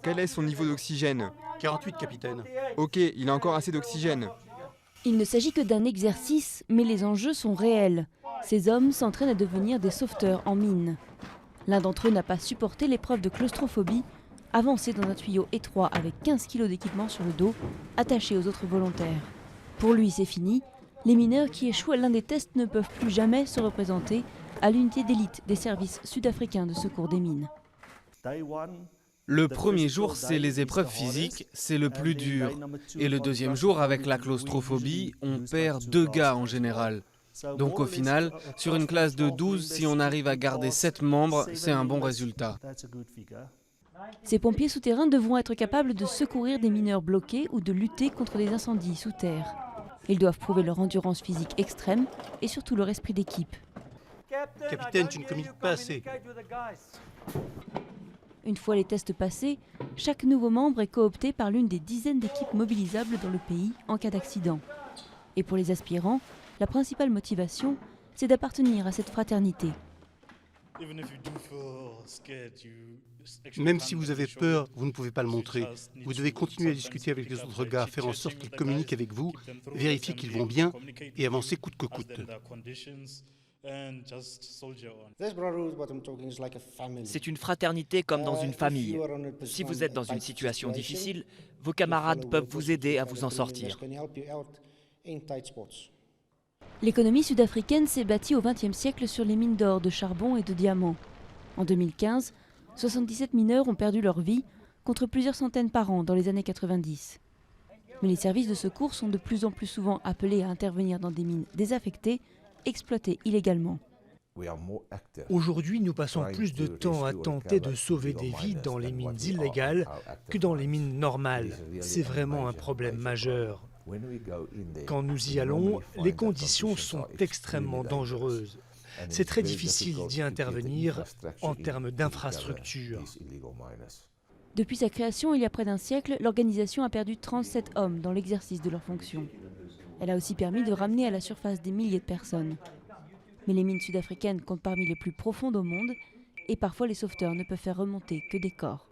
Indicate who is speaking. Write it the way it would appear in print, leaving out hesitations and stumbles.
Speaker 1: Quel est son niveau d'oxygène?
Speaker 2: 48, capitaine.
Speaker 1: Ok, il a encore assez d'oxygène.
Speaker 3: Il ne s'agit que d'un exercice, mais les enjeux sont réels. Ces hommes s'entraînent à devenir des sauveteurs en mine. L'un d'entre eux n'a pas supporté l'épreuve de claustrophobie, avancé dans un tuyau étroit avec 15 kg d'équipement sur le dos, attaché aux autres volontaires. Pour lui, c'est fini. Les mineurs qui échouent à l'un des tests ne peuvent plus jamais se représenter à l'unité d'élite des services sud-africains de secours des mines.
Speaker 4: Le premier jour, c'est les épreuves physiques, c'est le plus dur. Et le deuxième jour, avec la claustrophobie, on perd 2 gars en général. Donc au final, sur une classe de 12, si on arrive à garder 7 membres, c'est un bon résultat.
Speaker 3: Ces pompiers souterrains devront être capables de secourir des mineurs bloqués ou de lutter contre des incendies sous terre. Ils doivent prouver leur endurance physique extrême et surtout leur esprit d'équipe.
Speaker 2: Capitaine, tu ne communiques pas assez.
Speaker 3: Une fois les tests passés, chaque nouveau membre est coopté par l'une des dizaines d'équipes mobilisables dans le pays en cas d'accident. Et pour les aspirants, la principale motivation, c'est d'appartenir à cette fraternité.
Speaker 2: Même si vous avez peur, vous ne pouvez pas le montrer. Vous devez continuer à discuter avec les autres gars, faire en sorte qu'ils communiquent avec vous, vérifier qu'ils vont bien et avancer coûte que coûte.
Speaker 5: C'est une fraternité comme dans une famille. Si vous êtes dans une situation difficile, vos camarades peuvent vous aider à vous en sortir.
Speaker 3: L'économie sud-africaine s'est bâtie au XXe siècle sur les mines d'or, de charbon et de diamants. En 2015, 77 mineurs ont perdu leur vie, contre plusieurs centaines par an dans les années 90. Mais les services de secours sont de plus en plus souvent appelés à intervenir dans des mines désaffectées, exploitées illégalement.
Speaker 6: Aujourd'hui, nous passons plus de temps à tenter de sauver des vies dans les mines illégales que dans les mines normales. C'est vraiment un problème majeur. Quand nous y allons, les conditions sont extrêmement dangereuses. C'est très difficile d'y intervenir en termes d'infrastructures.
Speaker 3: Depuis sa création il y a près d'un siècle, l'organisation a perdu 37 hommes dans l'exercice de leurs fonctions. Elle a aussi permis de ramener à la surface des milliers de personnes. Mais les mines sud-africaines comptent parmi les plus profondes au monde et parfois les sauveteurs ne peuvent faire remonter que des corps.